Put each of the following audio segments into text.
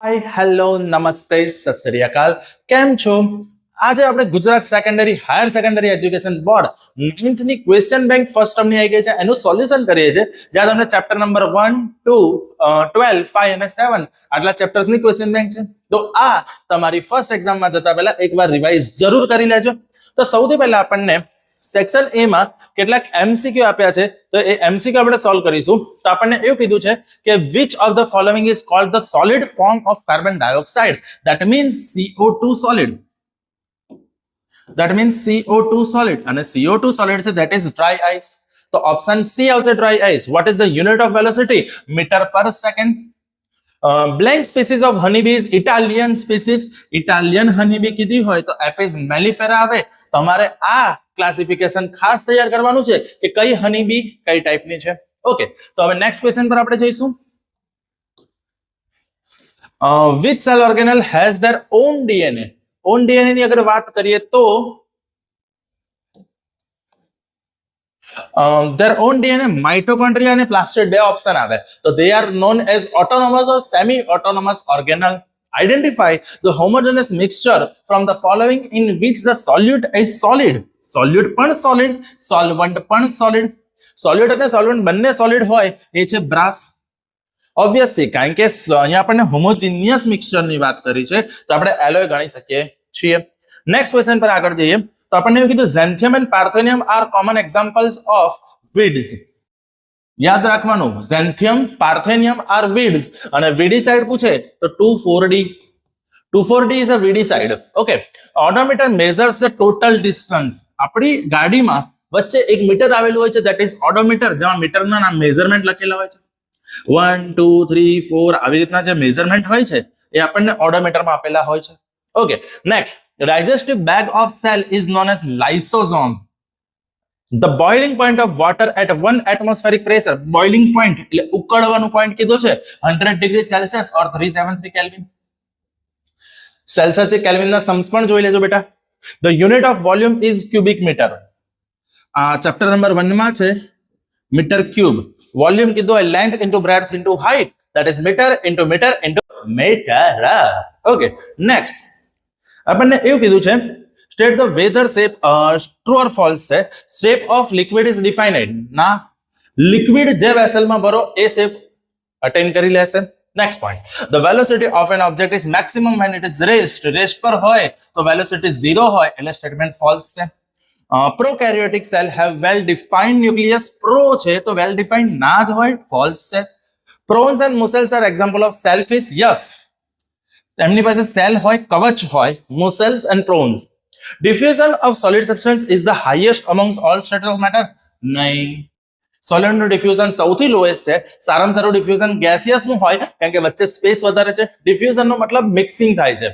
Hi hello નમસ્તે સત શ્રી અકાલ કેમ છો આજે આપણે Gujarat secondary higher secondary education board 9th ની ક્વેશ્ચન બેંક ફર્સ્ટ ટર્મ ની આવી ગઈ છે એનું સોલ્યુશન કરીએ છીએ જ્યાં તમને ચેપ્ટર નંબર 1 2 12 5 અને 7 આટલા ચેપ્ટર્સ ની ક્વેશ્ચન બેંક છે તો આ તમારી ફર્સ્ટ એક્ઝામ માં જતા પહેલા એકવાર રિવાઇઝ જરૂર કરી લેજો તો સૌથી પહેલા આપણને સેક્શન એ માં કેટલાક એમસીક્યુ આપ્યા છે તો એ એમસીક્યુ આપણે સોલ્વ કરીશું તો આપણને એવું કીધું છે કે which of the following is called the solid form of carbon dioxide that means CO2 solid અને CO2 solid છે that is dry ice તો ઓપ્શન સી આવશે dry ice what is the unit of velocity meter per second blank species of honeybees Italian honeybee કીધી હોય તો Apis mellifera આવે તમારે આ ક્લાસિફિકેશન ખાસ તૈયાર કરવાનું છે કે કઈ હનીબી કઈ ટાઈપની છે ઓકે તો હવે નેક્સ્ટ ક્વેશ્ચન પર આપણે જઈશું which cell organelle has their own DNA ની અગર વાત કરીએ તો their own DNA mitochondria અને plastid બે ઓપ્શન આવે તો they are known as autonomous or semi autonomous organelle identify the homogeneous mixture from the following in which the solute is solid સોલ્યુટ પણ સોલિડ સોલ્વન્ટ પણ સોલિડ સોલ્યુટ અને solvent બંને solid હોય એ છે બ્રાસ ઓબ્વિયસલી કારણ કે અહીંયા આપણને હોમોજીનિયસ મિક્સચરની વાત કરી છે તો આપણે એલોય ગણી શકીએ છીએ નેક્સ્ટ ક્વેશ્ચન પર આગળ જઈએ તો આપણને એવું કીધું xanthium and parthenium are common examples of weeds યાદ રાખવાનું ઝેન્થિયમ પાર્થેનિયમ આર વીડ્સ અને વીડીસાઇડ પૂછે તો 2,4-D is a weedicide. Okay. Odometer measures the total distance. આપણી ગાડીમાં વચ્ચે એક મીટર આવેલું હોય છે that is odometer જેમાં મીટરના નામ મેઝરમેન્ટ લખેલા હોય છે 1 2 3 4 આવી રીતના જે મેઝરમેન્ટ હોય છે એ આપણને ઓડોમીટરમાં આપેલા હોય છે okay next digestive bag of cell is known as lysosome. The boiling point of water at 1 atmospheric pressure boiling point એટલે ઉકળવાનું પોઈન્ટ કીધો છે 100 degree Celsius or 373 Kelvin. Celsius થી કેલ્વિન ના સમ્સ પણ જોઈ લેજો બેટા the unit of volume is cubic metre આ ચેપ્ટર નંબર 1 માં છે મીટર ક્યુબ વોલ્યુમ કીધો હોય length into breadth into height that is metre into metre okay next આપણને એવું કીધું છે state the whether shape true or false છે shape of liquid is defined ના લિક્વિડ જે વેસલમાં ભરો એ શેપ અટેન કરી લેશે Next point. The velocity of an object is maximum when it is rest. Rest પર હોય તો velocity 0 હોય એટલે statement false છે. Prokaryotic cell have well defined nucleus. Pro છે તો well defined ના જ હોય false છે. Prawns and mussels are example of shellfish. Yes. એમની પાસે સેલ હોય કવચ હોય mussels and prawns. Diffusion of solid substance is the highest amongst all states of matter. નહીં. સોલિડ નું ડિફ્યુઝન સૌથી લોએસ્ટ છે સારામાં સારું ડિફ્યુઝન ગેસિયસ નું હોય કારણ કે વચ્ચે સ્પેસ વધારે છે ડિફ્યુઝન નો મતલબ મિક્સિંગ થાય છે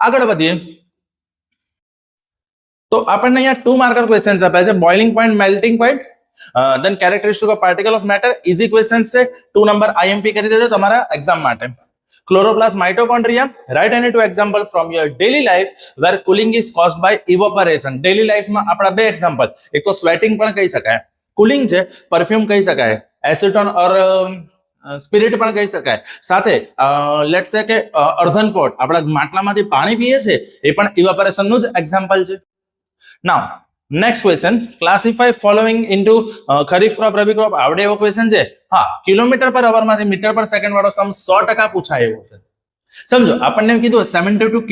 આગળ વધીએ તો આપણને અહીંયા 2 માર્કર ક્વેશ્ચન્સ આપ્યા છે boiling point melting point then characteristic of particle of matter easy questions છે 2 નંબર આઈએમપી કરી દેજો તમારા એક્ઝામ માટે chloroplast mitochondria right any 2 example from your daily life where cooling is caused by evaporation daily લાઈફમાં આપણા બે example એક તો સ્વેટિંગ પણ કહી શકાય કુલિંગ છે પરફ્યુમ કહી શકાય એસિટોન ઓર સ્પિરિટ પણ કહી શકાય સાથે લેટ્સ સે કે અર્ધન પોટ આપણા માટલામાંથી પાણી પીએ છે એ પણ ઇવાપોરેશન નું જ એક્ઝામ્પલ છે now next question classify following into kharif crop rabi crop આવડે એવો ક્વેશ્ચન છે હા કિલોમીટર પર અવર માંથી મીટર પર સેકન્ડ વાળો સમ 100% પૂછાય એવો છે સમજો આપણને કીધું 72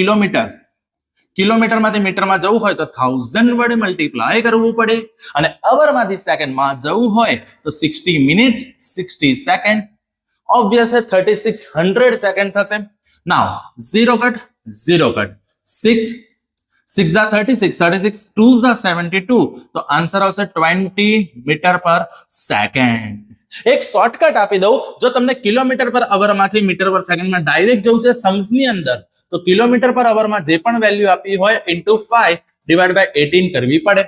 કિલોમીટર માંથી મીટરમાં જવું હોય તો 1000 વડે મલ્ટીપ્લાય કરવું પડે અને અવર માંથી સેકન્ડમાં જવું હોય તો 60 મિનિટ 60 સેકન્ડ ઓબ્વિયસ છે 3600 સેકન્ડ થશે નાઉ 0 કટ 6 6 36 36 2 72 તો આન્સર આવશે 20 મીટર પર સેકન્ડ એક શોર્ટકટ આપી દઉં જો તમને કિલોમીટર પર અવર માંથી મીટર પર સેકન્ડમાં ડાયરેક્ટ જવું છે સમ્સ ની અંદર તો કિલોમીટર પર અવરમાં જે પણ વેલ્યુ આપી હોય ઇન્ટુ 5 ડિવાઇડ બાય 18 કરવી પડે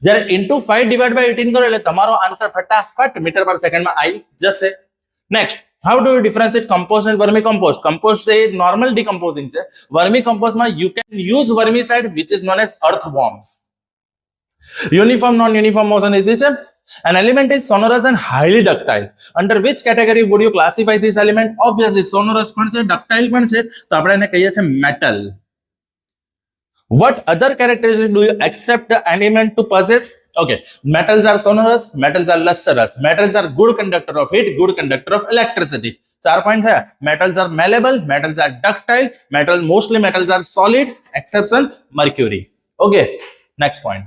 જ્યારે ઇન્ટુ 5 ડિવાઇડ બાય 18 કરો એટલે તમારો આન્સર ફટાફટ મીટર પર સેકન્ડમાં આવી જશે next how do you differentiate compost and vermi compost compost a normal decomposing છે વર્મી કમ્પોસ્ટમાં you can use vermicide which is known as earthworms uniform non uniform motion easy છે An element is sonorous and highly ductile. Under which category would you classify this element? Obviously, sonorous પણ છે, ductile પણ છે, તો આપણે એને કહીએ છીએ metal. What other characteristics do you accept the element to possess? Okay, metals are sonorous, metals are lustrous, metals are good conductor of heat, good conductor of electricity. 4 point है. Metals are malleable, metals are ductile, mostly metals are solid, exception mercury. Okay, next point.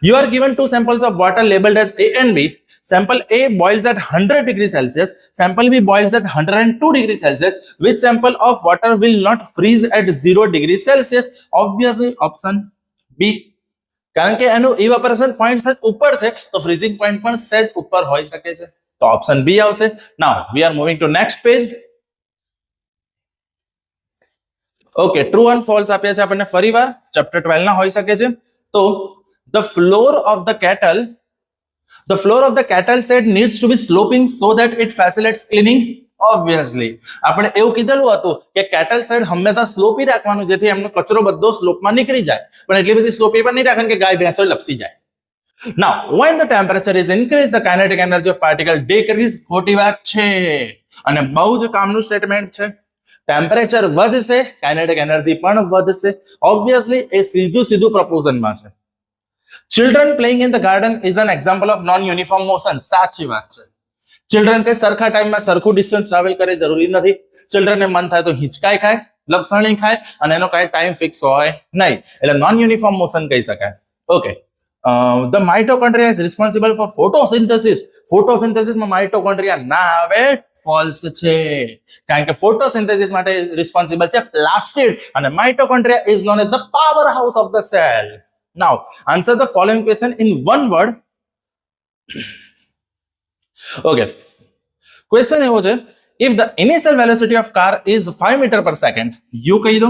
You are given 2 samples of water labeled as A and B. Sample A boils at 100 degrees Celsius, sample B boils at 102 degrees Celsius. Which sample of water will not freeze at 0 degrees Celsius? Obviously option B. કારણ કે એનું evaporation point સેજ ઉપર છે તો freezing point પણ સેજ ઉપર હોઈ શકે છે, તો ઓપ્શન બી આવશે. Now we are moving to next page. Okay, true and false આપ્યા છે આપણને ફરીવાર, ચેપ્ટર 12 ના હોઈ શકે છે. તો the floor of the kettle set needs to be sloping so that it facilitates cleaning. Obviously આપણે એવું કીધેલું હતું કે કેટલ સાઈડ હંમેશા સ્લોપી રાખવાનું જેથી એમનો કચરો બધો સ્લોપમાં નીકળી જાય, પણ એટલી બધી સ્લોપી પણ નહીં રાખવાની કે ગાય ભેંસો લપસી જાય. Now when the temperature is increased the kinetic energy of particle decrease. ખોટી વાત છે અને બહુ જ કામનું સ્ટેટમેન્ટ છે. ટેમ્પરેચર વધશે, કાઇનેટિક એનર્જી પણ વધશે. ઓબ્વિયસલી એ સીધું પ્રપોઝનમાં છે. Children playing in the garden is an example of non-uniform motion. સાચી વાત છે. ચિલ્ડ્રન કઈ સરખા ટાઈમમાં સરખું ડિસ્ટન્સ ટ્રાવેલ કરે જરૂરી નથી. ચિલ્ડ્રનને મન થાય તો હિંચકાઈ ખાય, લપસણી ખાય અને એનો કઈ ટાઈમ ફિક્સ હોય નહીં, એટલે નોન યુનિફોર્મ મોશન કહી શકાય. Okay, the mitochondria is responsible for photosynthesis. ફોટોસિન્થેસિસમાં માઇટોકોન્ડ્રિયા ના આવે, ફોલ્સ છે, કારણ કે ફોટોસિન્થેસિસ માટે રિસ્પોન્સિબલ છે પ્લાસ્ટિડ અને mitochondria is known as the power house of the cell. Now answer the following question in one word. Okay, question એવો છે, if the initial velocity of car is 5 meter per second, you કહી દો.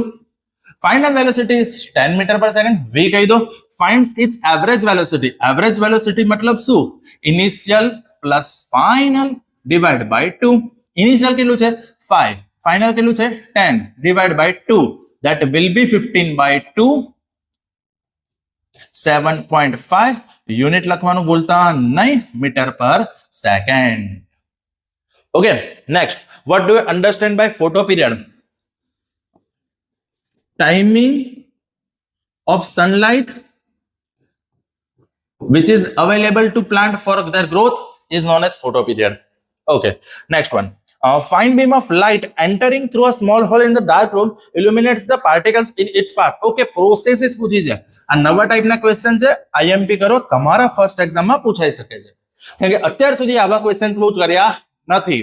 Final velocity is 10 meter per second, v કહી દો. Finds its average velocity. Average velocity મતલબ શું? Initial plus final divide by 2. Initial કેટલું છે? 5. Final કેટલું છે? 10 divide by 2. That will be 15 by 2. 7.5. Unit લખવાનું ભૂલતા નહીં, મીટર પર second. Okay, next. What do you understand by photo period? Timing of sunlight which is available to plant for their growth is known as photo period. Okay, next one. Fine beam of light entering through a small hole in the dark room illuminates the particles in its path. Okay, processes પૂછી છે. આ નવા ટાઈપના question છે, IMP કરો, તમારા first એક્ઝામમાં પૂછાઈ શકે છે, કારણ કે અત્યાર સુધી આવા ક્વેશ્ચન્સ બહુ કર્યા નથી.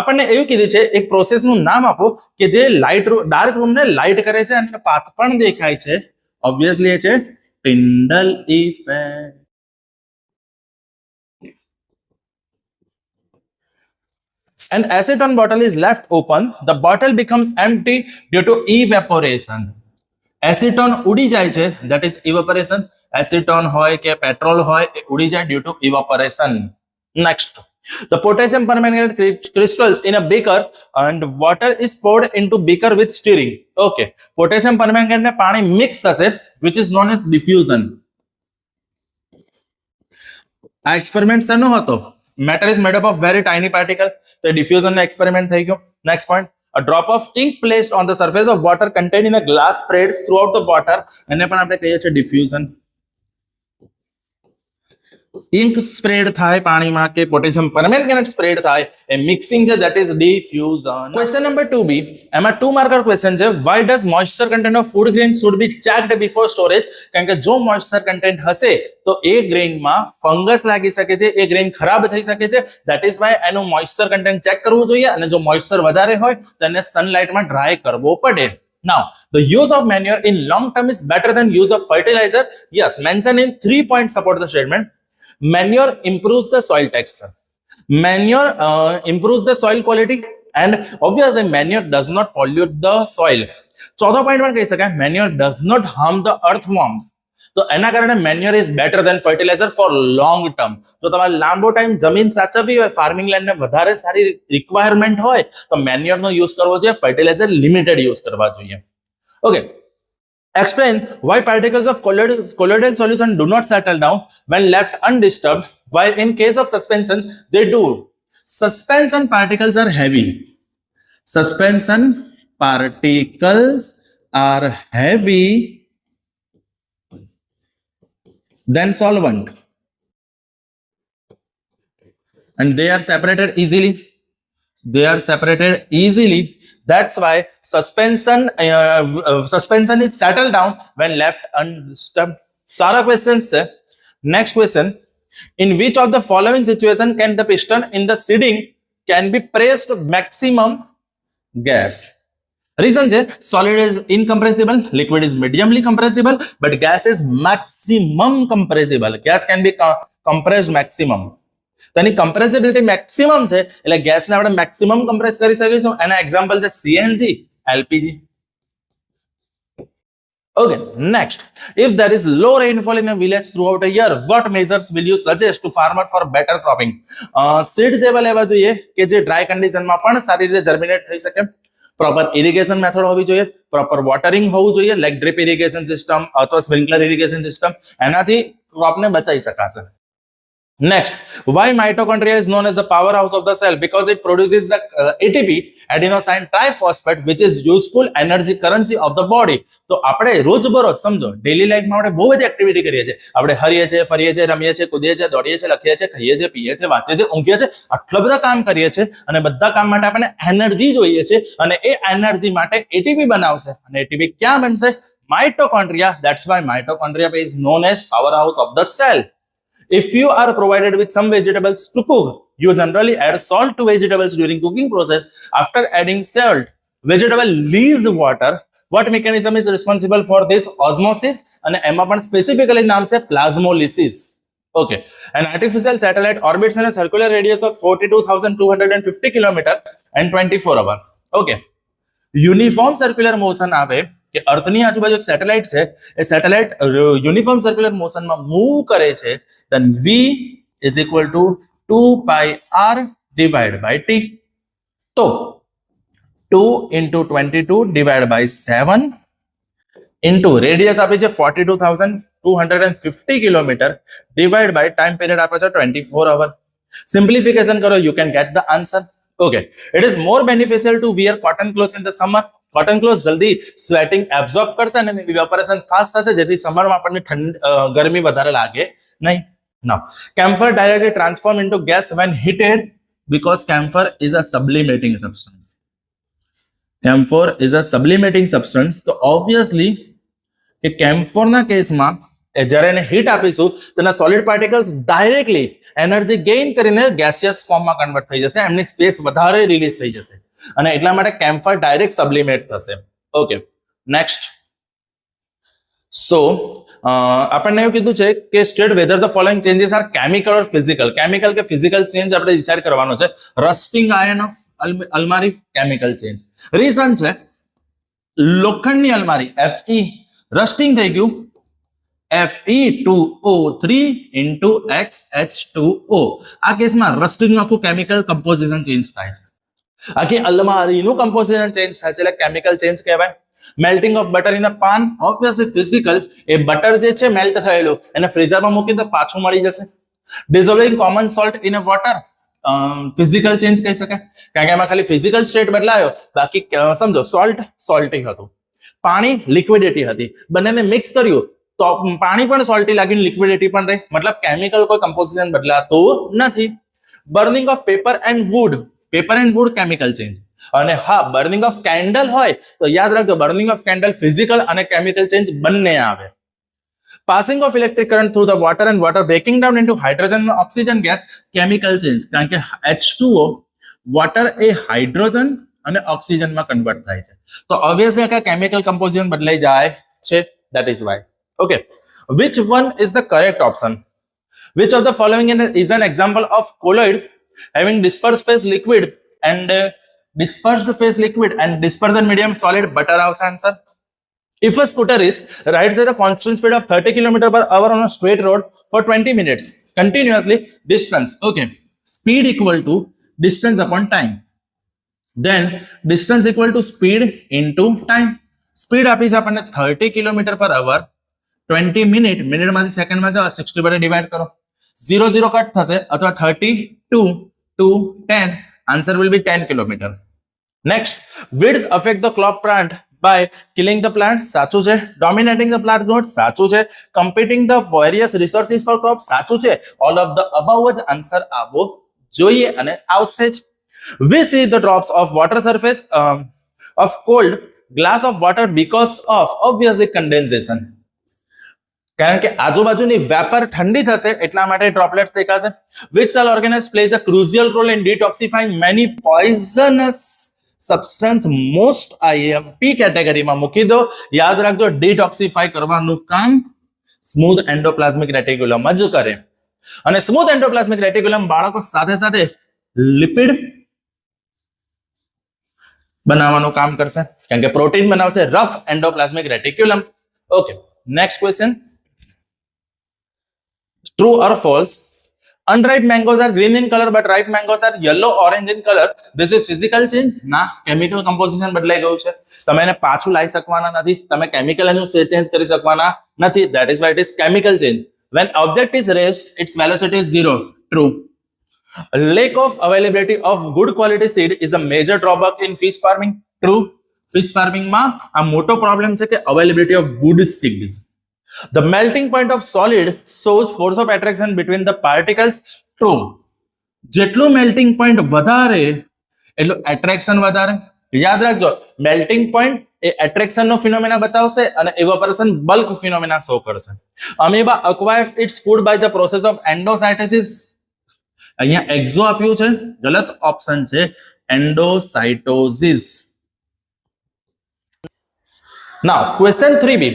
આપણને એવું કીધું છે એક પ્રોસેસનું નામ આપો કે જે લાઇટ ડાર્ક રૂમને લાઇટ કરે છે અને પાથ પણ દેખાય છે. ઓબ્વિયસલી એ છે ટિન્ડલ effect. An acetone bottle is left open, the bottle becomes empty due to evaporation. Acetone ઉડી જાય છે, that is evaporation. Acetone હોય કે પેટ્રોલ હોય એ ઉડી જાય due to evaporation. Next, the potassium permanganate crystals in a beaker and water is poured into beaker with stirring. Okay, potassium permanganate ને પાણી મિક્સ થશે, which is known as diffusion. આ experiment શેનો હતો? Matter is made up of very tiny particle. So diffusion experiment થઈ ગયો. Next point, a drop of ink placed on the surface of water contained in a glass spreads throughout the water. એને પણ આપણે કહીએ છીએ diffusion. Ink spread થાય પાણીમાં કે પોટેશિયમ પરમેંગનેટ સ્પ્રેડ થાય એ મિક્સિંગ છે, that is diffusion. Question number 2b, એમાં 2 માર્કર ક્વેશ્ચન છે. Why does moisture content of food grain should be checked before storage? કારણ કે જો મોઇસ્ચર કન્ટેન્ટ હશે તો એ ગ્રેઇનમાં ફંગસ લાગી શકે છે, એ ગ્રેઇન ખરાબ થઈ શકે છે. That is why એનું મોઇસ્ચર કન્ટેન્ટ ચેક કરવું જોઈએ અને જો મોઇસ્ચર વધારે હોય તો એને સનલાઇટમાં ડ્રાય કરવો પડે. Now, the use of manure in long term is better than use of fertilizer. Yes, mentioned in 3 points support the statement. Manure improves the soil texture. Manure improves the soil quality and obviously manure does not pollute the soil. 14.1 કહી શકાય, manure does not harm the earthworms. તો એના કારણે manure is better than fertilizer for long term. તો તમારે લાંબો time જમીન સાચવવી હોય, ફાર્મિંગ લેન્ડ ને વધારે સારી રિક્વાયરમેન્ટ હોય તો manure નો યુઝ કરવો જોઈએ, ફર્ટિલાઇઝર લિમિટેડ યુઝ કરવા જોઈએ. Okay, Explain why particles of colloidal solution do not settle down when left undisturbed, while in case of suspension they do. Suspension particles are heavy. Suspension particles are heavy than solvent, and they are separated easily. They are separated easily. That's why suspension is settled down when left undisturbed. Sara questions se. Next question. In which of the following situation can the piston in the seeding can be pressed to maximum gas? Reason છે solid is incompressible, liquid is mediumly compressible, but gas is maximum compressible. Gas can be compressed maximum. તો એની કમ્પ્રેસિબિલિટી maximum છે એટલે ગેસને આપણે maximum compress કરી શકીશું. એના example છે CNG, LPG. Okay, next. If there is low rainfall in a village throughout a year, what measures will you suggest to farmer for better cropping? Seeds એવા લેવા જોઈએ કે જે ડ્રાય કન્ડિશનમાં પણ સારી રીતે જર્મિનેટ થઈ શકે. પ્રોપર ઇરિગેશન મેથડ હોવી જોઈએ, પ્રોપર વોટરિંગ હોવું જોઈએ, લાઈક ડ્રીપ ઇરિગેશન સિસ્ટમ અથવા સ્પ્રિંકલર ઇરિગેશન સિસ્ટમ. એનાથી ક્રોપને બચાવી શકાશે. Next, why mitochondria is known as the powerhouse of the cell? Because it produces the ATP, adenosine triphosphate, which is useful energy currency of the body. તો આપણે રોજબરોજ સમજો daily લાઈફમાં આપણે બહુ બધી એક્ટિવિટી કરીએ છીએ. આપણે હરીએ છીએ, ફરીએ છીએ, રમીએ છીએ, કૂદીએ છીએ, દોડીએ છીએ, લખીએ છીએ, ખાઈએ છીએ, પીએ છીએ, વાંચીએ છીએ, ઊંઘીએ છીએ, આટલા બધા કામ કરીએ છીએ અને બધા કામ માટે આપણને એનર્જી જોઈએ છે અને એ એનર્જી માટે એટીપી બનાવશે અને એટીપી ક્યાં બનશે? Mitochondria. That's why mitochondria is known as powerhouse of the cell. If you are provided with some vegetables to cook, you generally add salt to vegetables during cooking process. After adding salt, vegetable leaves water. What mechanism is responsible for this? Osmosis. And એમાં પણ specifically નામ છે plasmolysis. Okay. An artificial satellite orbits in a circular radius of 42,250 km and 24 hours. Okay. Uniform circular motion આવે કે અર્થની આજુબાજુ એક satellite છે, એ સેટેલાઇટ યુનિફોર્મ સર્ક્યુલર મોશનમાં મૂવ કરે છે, then v is equal to 2 pi r divided by t. તો 2 into 22 divided by 7 into radius આપે છે 42,250 kilometre divided by time period આપે છે 24 hour. Simplification કરો, you can get the answer. Okay, it is more beneficial to wear cotton clothes in the summer. Cotton cloth જલ્દી sweating absorb કરશે અને evaporation fast થશે, જેથી સમરમાં આપણને ગરમી વધારે લાગે નહીં. Now, camphor directly transform into gas when heated because camphor is a sublimating substance. Camphor is a sublimating substance. તો obviously કે camphorના કેસમાં જ્યારે એને હીટ આપીશું તેના solid particles directly energy gain કરીને ગેસિયસ ફોર્મમાં કન્વર્ટ થઈ જશે, એમની સ્પેસ વધારે રિલીઝ થઈ જશે અને એટલા માટે કેમ્ફર ડાયરેક્ટ સબ્લિમેટ થશે. Okay, next. સો આપણને એવું કીધું છે કે state whether the following changes are chemical or physical. Chemical કે ફિઝિકલ ચેન્જ આપણે ડિસાઇડ કરવાનો છે. રસ્ટિંગ આયન ઓફ અલમારી, કેમિકલ ચેન્જ. રીઝન છે લોખંડની અલમારી Fe રસ્ટિંગ થઈ ગયું, Fe2O3 into XH2O. આ કેસમાં રસ્ટિંગ આખું કેમિકલ કમ્પોઝિશન ચેન્જ થાય છે, આખી અલમારીનું કમ્પોઝિશન ચેન્જ થાય છે, એટલે કેમિકલ ચેન્જ કહેવાય. Melting of butter in the PAN, obviously physical. A butter જે છે મેલ્ટ થયેલું એને ફ્રીઝરમાં મૂકી તો પાછું મળી જશે. Dissolving common salt in a water, physical change કહી શકાય, કારણ કે એમાં ખાલી ફિઝિકલ સ્ટેટ બદલાયો, બાકી સમજો સોલ્ટ સોલ્ટી હતું, પાણી લિક્વિડિટી હતી, બંનેને મિક્સ કર્યું તો પાણી પણ સોલ્ટી લાગીને લિક્વિડિટી પણ રહી, મતલબ કેમિકલ કોઈ કમ્પોઝિશન બદલાતું નથી. Burning of paper and wood, paper and wood chemical change. અને હા, બર્નિંગ ઓફ કેન્ડલ હોય તો યાદ રાખજો, બર્નિંગ ઓફ કેન્ડલ ફિઝિકલ અને કેમિકલ ચેન્જ બંને આવે. Passing of electric current through the water and water breaking down into hydrogen અને ઓક્સિજન ગેસ, કેમિકલ ચેન્જ, કારણ કે H2O વોટર એ હાઇડ્રોજન અને ઓક્સિજનમાં કન્વર્ટ થાય છે, તો ઓબ્વિયસલી આખા કેમિકલ કમ્પોઝિશન બદલાઈ જાય છે. That is why. Okay, which one is the correct option? Which of the following is an example of colloid having dispersed phase liquid and dispersion medium solid? Butterhouse answer. If a scooter rides at a constant speed of 30 km/h on a straight road for 20 minutes continuously, distance, okay, speed equal to distance upon time, then distance equal to speed into time. Speed આપી છે આપણને 30 kilometre પર અવર, 20 મિનિટમાંથી સેકન્ડમાં જાઓ, 60 વડે divide કરો, 0 0 cut થશે, અથવા 32 to 10, answer will be 10 kilometre. Next, weeds affect the crop plant by killing the plant, સાચું છે. Dominating the plant growth, સાચું છે. Competing the various resources for crops, સાચું છે. All of the above જ આન્સર આવવો જોઈએ અને આવશે જ. We see the drops of water surface of cold glass of water because of obviously condensation. કારણ કે આજુબાજુની વેપર ઠંડી થશે એટલા માટે ડ્રોપલેટ્સ દેખાશે. Which cell organism plays a crucial role in detoxifying many poisonous substance? Most IMP કેટેગરીમાં મૂકી દો. યાદ રાખજો, ડિટોક્સિફાઈ કરવાનું કામ સ્મૂથ એન્ડોપ્લાઝમિક રેટિક્યુલમ જ કરે. અને સ્મૂથ એન્ડોપ્લાઝમિક રેટિક્યુલમ બાળકો સાથે સાથે લિપિડ બનાવવાનું કામ કરશે, કારણ કે પ્રોટીન બનાવશે rough endoplasmic reticulum. Okay, next question. True or false? Unripe mangoes are green in color, but ripe mangoes are yellow orange in color. This is physical change? ના, chemical composition બદલાઈ ગયું છે. તમે એને પાછું લાવી શકવાના નથી, તમે chemical એનું ચેન્જ કરી શકવાના નથી. That is why it is chemical change. When object is raised, its velocity is 0. True. Lack of availability of good quality seed is a major drawback in fish farming. True. Fish farming માં આ મોટો problem છે કે availability of good seeds. The melting point of solid shows force of attraction between the particles. True. જેટલું melting point વધારે એટલું attraction વધારે. યાદ રાખજો, melting point એ attraction નો ફિનોમેના બતાવશે અને evaporation bulk ફિનોમેના શો કરશે. Amoeba acquires its food by the process of endocytosis. અહીંયા exo આપ્યું છે, ગલત ઓપ્શન છે endocytosis. Now question 3b.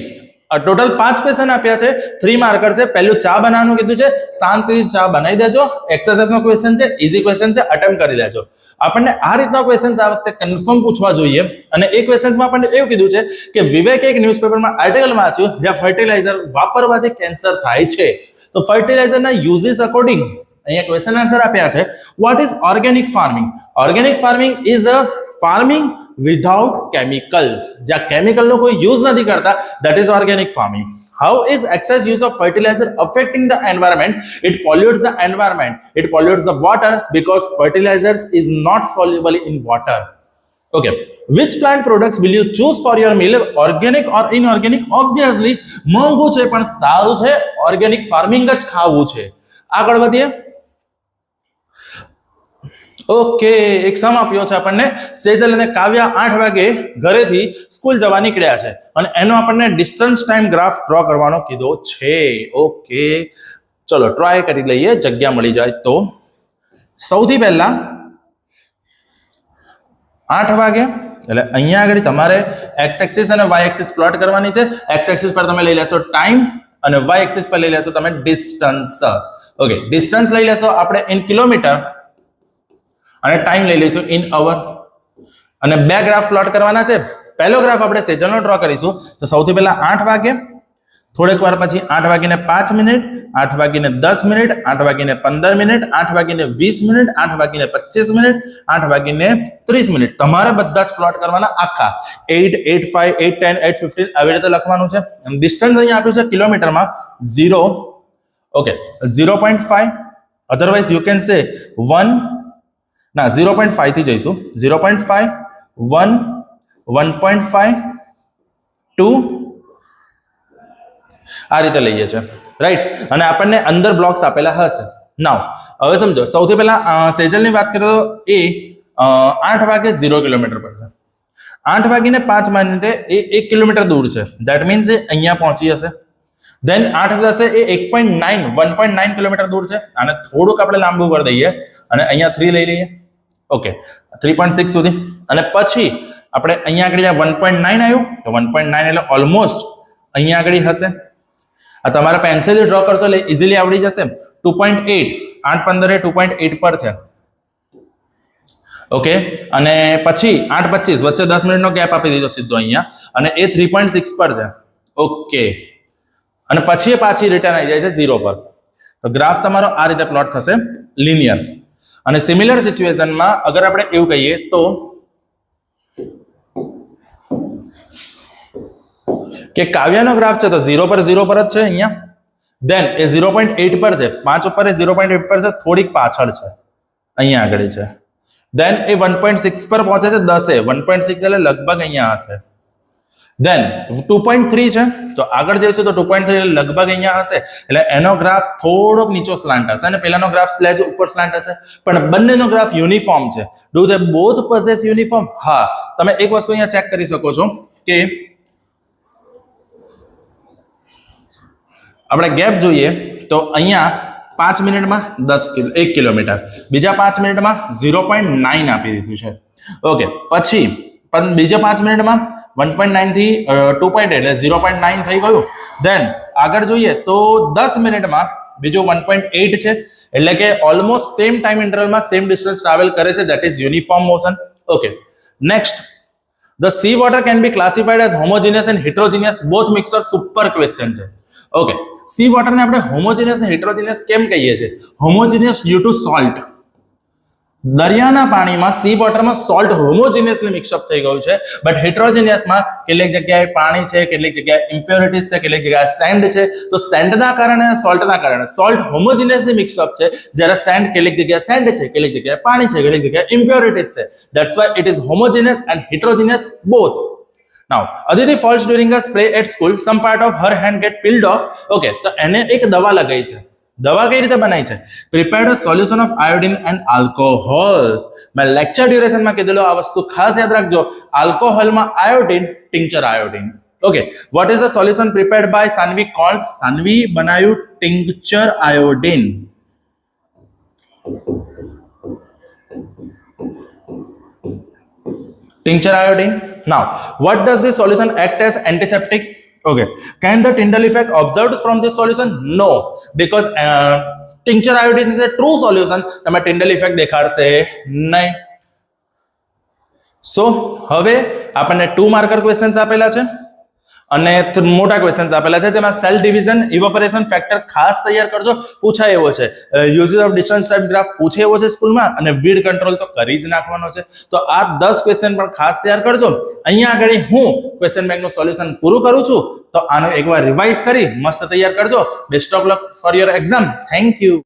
Total 5 question આપ્યા છે, 3 માર્કર છે. પહેલું ચા બનાવવાનું કીધું છે, શાંતિથી ચા બનાવી દેજો. એક્સરસાઇઝ નો ક્વેશ્ચન છે, ઈઝી ક્વેશ્ચન છે, અટેમ્પ્ટ કરી લેજો. આપણને આ રીતના ક્વેશ્ચન્સ આ વખતે કન્ફર્મ પૂછવા જોઈએ. અને એ ક્વેશ્ચન્સમાં આપણને એવું કીધું છે કે વિવેક એક ન્યૂઝપેપરમાં આર્ટિકલ વાંચ્યું જ્યાં ફર્ટિલાઇઝર વાપરવાથી કેન્સર થાય છે. તો ફર્ટિલાઇઝરના યુઝિસ અકોર્ડિંગ અહીંયા ક્વેશ્ચન આન્સર આપ્યા છે. What is organic farming? Organic farming is a farming without chemicals. જ્યાં કેમિકલનો કોઈ યુઝ નથી કરતા, that is organic farming. How is excess use of fertilizer affecting the environment? It pollutes the environment. It pollutes the water because fertilizers is not soluble in water. Okay. Which plant products will you choose for your meal? Organic or inorganic? Obviously મોંઘું છે પણ સારું છે, organic farming જ ખાવું છે. આગળ વધીએ. ઓકે, એક સમ આપ્યો છે આપણને. સેજલ અને કાવ્યા 8 વાગે ઘરેથી સ્કૂલ જવા નીકળ્યા છે અને એનો આપણને ડિસ્ટન્સ ટાઈમ ગ્રાફ ડ્રો કરવાનો કીધો છે. ઓકે, ચલો ટ્રાય કરી લઈએ, જગ્યા મળી જાય તો. સૌથી પહેલા 8 વાગે એટલે અહીંયા આગળ તમારે એક્સ એક્સિસ અને વાય એક્સિસ પ્લોટ કરવાની છે. એક્સ એક્સિસ પર તમે લઈ લેશો ટાઈમ અને વાય એક્સિસ પર લઈ લેશો તમે ડિસ્ટન્સ. ઓકે, ડિસ્ટન્સ લઈ લેશો આપણે ઇન કિલોમીટર અને ટાઈમ લઈ લઈશું ઇન અવર. અને બે ગ્રાફ પ્લોટ કરવાના છે. પહેલો ગ્રાફ આપણે સેજલનો ડ્રો કરીશું. તો સૌથી પહેલા 8 વાગે, થોડીક વાર પછી 8 વાગીને 5 મિનિટ, 8 વાગીને 10 મિનિટ, 8 વાગીને 15 મિનિટ, 8 વાગીને 20 મિનિટ, 8 વાગીને 25 મિનિટ, 8 વાગીને 30 મિનિટ. તમારે બધા જ પ્લોટ કરવાના આખા. 8, 8, 5, 8, 10, 8, 15 આવી રીતે લખવાનું છે. ડિસ્ટન્સ અહીંયા આપ્યું છે કિલોમીટરમાં 0. Okay, 0.5. Otherwise you can say 1. ના, 0.5 થી જઈશું. 0.5, 1, 1.5, 2 આ રીતે લઈએ છે, રાઈટ. અને આપણને અંદર બ્લોક્સ આપેલા હશે. નાવ હવે સમજો, સૌથી પહેલા સેજલની વાત કરીએ તો એ 8 વાગે 0 કિલોમીટર પર છે. 8 વાગીને 5 મિનિટે એ 1 કિલોમીટર દૂર છે. ધેટ મીન્સ એ અહીંયા પહોંચી હશે. દેન 8 થશે એ 1.9 કિલોમીટર દૂર છે. આને થોડુંક આપણે લાંબુ કરી દઈએ અને અહીંયા 3 લઈ લઈએ. ઓકે, 3.6 સુધી. અને પછી આપણે અહીંયા આગળ 1.9 આવ્યું તો 1.9 એટલે ઓલમોસ્ટ અહીંયા આગળ હશે. આ તમારા પેન્સિલ ડ્રો કરશો એટલે ઇઝીલી આવડી જશે. 2.8, 8.15 એ 2.8 પર છે. ઓકે, અને પછી 8.25 વચ્ચે 10 મિનિટનો ગેપ આપી દીધો સીધો અહીંયા, અને એ 3.6 પર છે. ઓકે, અને પછી એ પાછી રિટર્ન આવી જાય છે 0 પર. તો ગ્રાફ તમારો આ રીતે પ્લોટ થશે, લિનિયર. અને સિમિલર સિચ્યુએશનમાં અગર આપણે એવું કહીએ તો કે કાવ્યાનો ગ્રાફ છે તો 0 પર જ છે અહીંયા, દેન એ 0.8 પર છે, 5 ઉપર એ 0.8 પર છે, થોડીક પાછળ છે, અહીંયા આગળ છે, દેન એ 1.6 પર પહોંચે છે 10 એ 1.6 એટલે લગભગ અહીંયા હશે, દેન 2.3 છે તો આગળ જઈશું તો 2.3 એટલે લગભગ અહીંયા હશે, એટલે એનો ગ્રાફ થોડોક નીચો સ્લાન્ટ હશે અને પેલાનો ગ્રાફ સ્લેજ ઉપર સ્લાન્ટ હશે, પણ બંનેનો ગ્રાફ યુનિફોર્મ છે. Do they both possess uniform? હા, તમે એક વસ્તુ અહીંયા ચેક કરી શકો છો કે આપણે ગેપ જોઈએ તો અહીંયા 5 મિનિટમાં 1 કિલોમીટર, બીજા 5 મિનિટમાં 0.9 આપી દીધું છે. ઓકે, પછી પણ બીજા 5 મિનિટમાં 1.9 થી 2.8 એટલે 0.9 થઈ ગયું. દેન આગળ જોઈએ તો 10 મિનિટમાં બીજું 1.8 છે, એટલે કે ઓલમોસ્ટ સેમ ટાઈમ ઇન્ટરવલમાં સેમ ડિસ્ટન્સ ટ્રાવેલ કરે છે, that is uniform motion. Okay, next, the sea water can be classified as homogeneous and heterogeneous both mixed or super question છે. ઓકે, સી વોટરને આપણે હોમોજીનિયસ અને હેટરોજીનિયસ કેમ કહીએ છીએ? Homogeneous due to salt. દરિયાના પાણીમાં સી વોટરમાં સોલ્ટ હોમોજીનિયસલી મિક્સઅપ થઈ ગયું છે, બટ હેટરોજીનિયસમાં કેટલીક જગ્યાએ પાણી છે, કેટલીક જગ્યાએ ઇમ્પ્યોરિટીઝ છે, કેટલીક જગ્યાએ સેન્ડ છે. તો સેન્ડના કારણે સોલ્ટના કારણે સોલ્ટ હોમોજીનિયસલી મિક્સઅપ છે, જ્યારે સેન્ડ કેટલીક જગ્યાએ સેન્ડ છે, કેટલીક જગ્યાએ પાણી છે, કેટલીક જગ્યાએ ઇમ્પ્યોરિટીઝ છે. That's why it is homogeneous and heterogeneous both. Now, Aditi falls during a spray at school. Some part of her hand get peeled off. Okay, તો એને એક દવા લગાઈ છે. દવા કઈ રીતે બનાવી છે? Prepared a solution of iodine and alcohol. મેં લેક્ચર ડ્યુરેશનમાં કીધેલું આ વસ્તુ ખાસ યાદ રાખજો. આલ્કોહોલમાં iodine, tincture iodine. Okay, what is the solution prepared by Sanvi called? Sanvi બનાવ્યું tincture iodine. Tincture iodine. Now, what does this solution act as antiseptic? Okay, can the Tyndall effect observed from this solution? No, because tincture iodine is a true solution. તમે Tyndall effect દેખાડશે નહીં. સો હવે આપણને 2 marker questions આપેલા છે અને મોટા questions આપેલા છે, જેમાં સેલ ડિવિઝન, ઇવોપરેશન ફેક્ટર ખાસ તૈયાર કરજો, પૂછાય એવો છે. Uses of distance type graph પૂછે એવો છે સ્કૂલમાં, અને વીડ કંટ્રોલ તો કરી જ નાખવાનો છે. તો આ 10 ક્વેશ્ચન પણ ખાસ તૈયાર કરજો. અહીંયા આગળ હું ક્વેશ્ચન બેંકનું સોલ્યુશન પૂરું કરું છું, તો આનો એકવાર રિવાઇઝ કરી મસ્ત તૈયાર કરજો. Best of luck for your exam. Thank you.